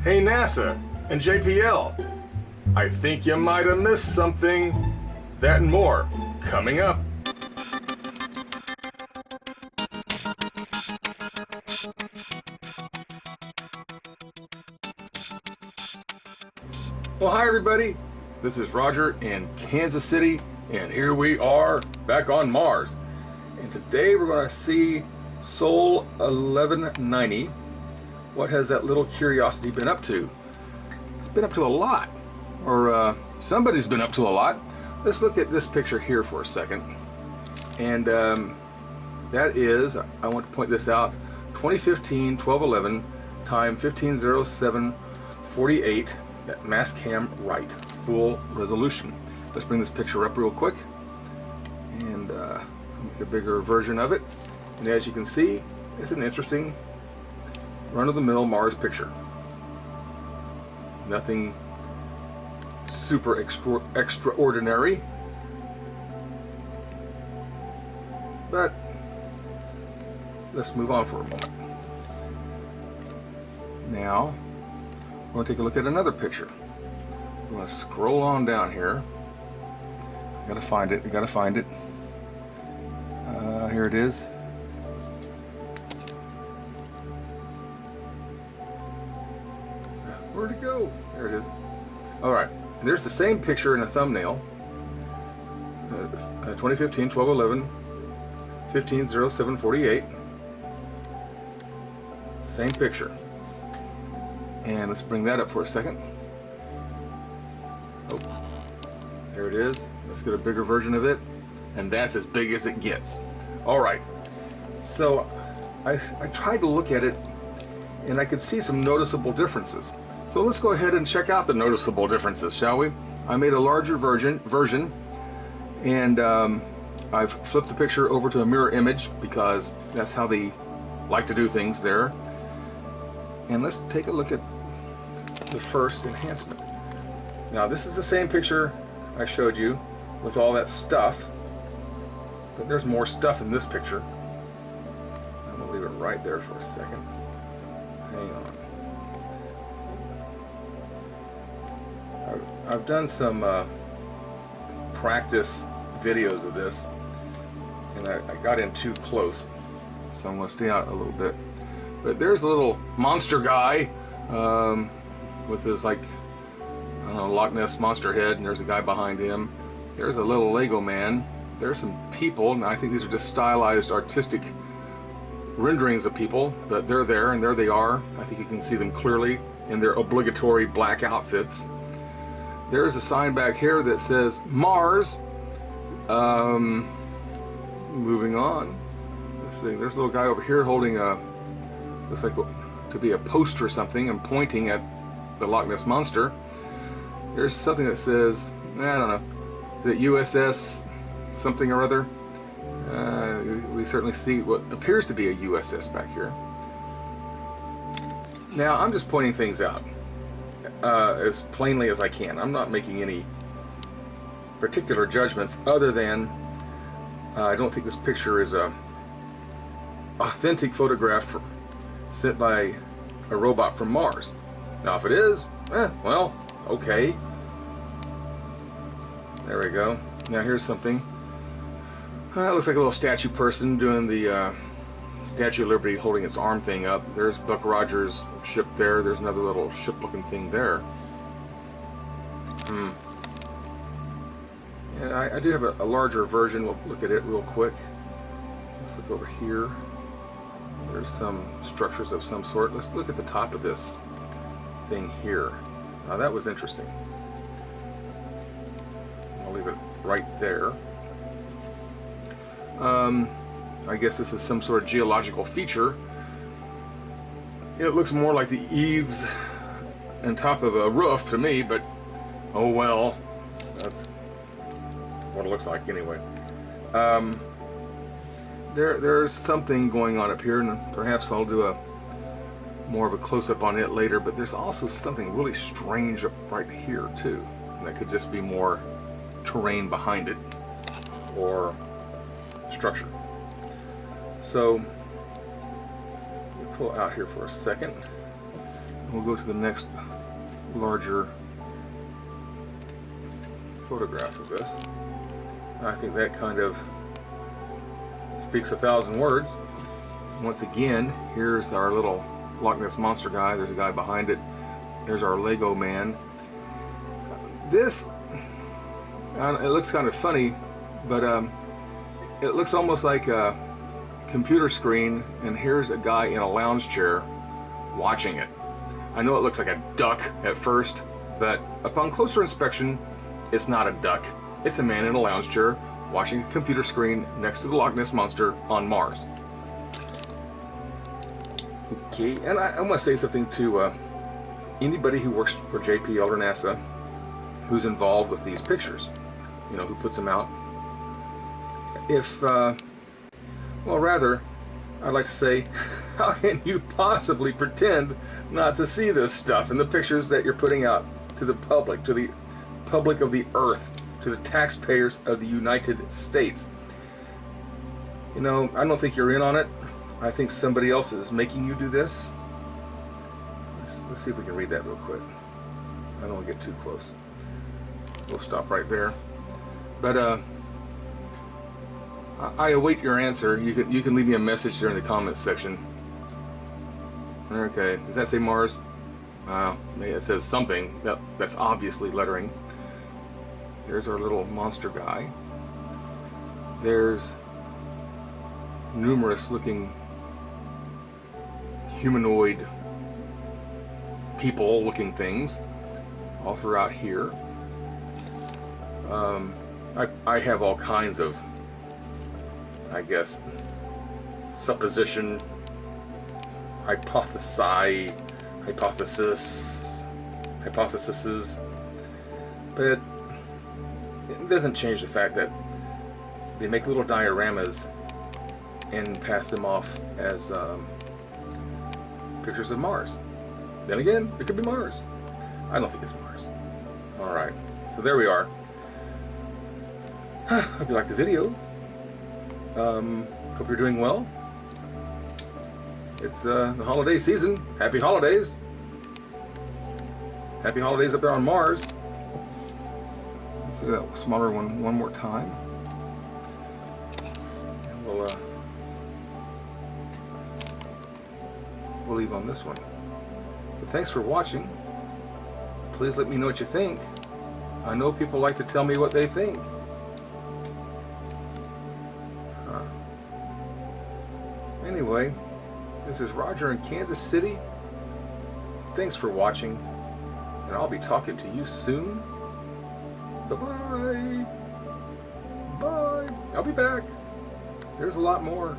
Hey NASA and JPL, I think you might have missed something. That and more, coming up. Well, hi everybody, this is Roger in Kansas City, and here we are back on Mars. And today we're going to see Sol 1190. What has that little curiosity been up to? It's been up to a lot, or somebody's been up to a lot. Let's look at this picture here for a second. And that is, I want to point this out, 2015 1211 time 1507:48 at mass cam right, full resolution. Let's bring this picture up real quick and make a bigger version of it. And as you can see, it's an interesting run-of-the-mill Mars picture. Nothing super extraordinary, but let's move on for a moment. Now we're going to take a look at another picture. I'm going to scroll on down here. I gotta find it. Here it is. Where'd it go? There it is. Alright, there's the same picture in a thumbnail. 2015 1211 1507:48. Same picture. And let's bring that up for a second. Oh, there it is. Let's get a bigger version of it. And that's as big as it gets. Alright, so I tried to look at it and I could see some noticeable differences. So let's go ahead and check out the noticeable differences, shall we? I made a larger version and I've flipped the picture over to a mirror image because that's how they like to do things there. And let's take a look at the first enhancement. Now this is the same picture I showed you with all that stuff, but there's more stuff in this picture. I'm gonna leave it right there for a second. Hang on. I've done some practice videos of this, and I got in too close, so I'm going to stay out a little bit. But there's a little monster guy with his, like, I don't know, Loch Ness monster head, and there's a guy behind him. There's a little Lego man. There's some people, and I think these are just stylized artistic renderings of people, but they're there, and there they are. I think you can see them clearly in their obligatory black outfits. There's a sign back here that says Mars. Moving on. Let's see. There's a little guy over here holding a, looks like to be a post or something, and pointing at the Loch Ness monster. There's something that says, I don't know, is it USS something or other? We certainly see what appears to be a USS back here. Now I'm just pointing things out as plainly as I can. I'm not making any particular judgments other than I don't think this picture is a authentic photograph sent by a robot from Mars. Now if it is, well, okay. There we go. Now here's something. It looks like a little statue person doing the Statue of Liberty holding its arm thing up. There's Buck Rogers' ship there. There's another little ship-looking thing there. And I do have a larger version. We'll look at it real quick. Let's look over here. There's some structures of some sort. Let's look at the top of this thing here. Now that was interesting. I'll leave it right there. I guess this is some sort of geological feature. It looks more like the eaves on top of a roof to me, but oh well, that's what it looks like anyway. There's something going on up here, and perhaps I'll do more of a close-up on it later, but there's also something really strange up right here too, and that could just be more terrain behind it or structure. So we'll pull out here for a second. We'll go to the next larger photograph of this. I think that kind of speaks 1,000 words. Once again, here's our little Loch Ness Monster guy. There's a guy behind it. There's our Lego man. This, it looks kind of funny, but it looks almost like a computer screen, and here's a guy in a lounge chair watching it. I know it looks like a duck at first, but upon closer inspection, it's not a duck. It's a man in a lounge chair watching a computer screen next to the Loch Ness Monster on Mars. Okay, and I want to say something to anybody who works for JPL or NASA who's involved with these pictures, you know, who puts them out. If, well, rather, I'd like to say, how can you possibly pretend not to see this stuff in the pictures that you're putting out to the public of the earth, to the taxpayers of the United States? You know, I don't think you're in on it. I think somebody else is making you do this. Let's see if we can read that real quick. I don't want to get too close. We'll stop right there. But I await your answer. You can leave me a message there in the comments section. Okay, does that say Mars? Maybe it says something. That's obviously lettering. There's our little monster guy. There's numerous looking humanoid people looking things all throughout here. I have all kinds of, I guess, supposition, hypotheses, but it doesn't change the fact that they make little dioramas and pass them off as pictures of Mars. Then again, it could be Mars. I don't think it's Mars. Alright, so there we are. Hope you liked the video. Hope you're doing well. It's the holiday season. Happy holidays. Happy holidays up there on Mars. Let's do that smaller one more time. And we'll leave on this one. But thanks for watching. Please let me know what you think. I know people like to tell me what they think. Anyway, this is Roger in Kansas City. Thanks for watching, and I'll be talking to you soon. Bye-bye. Bye. I'll be back. There's a lot more.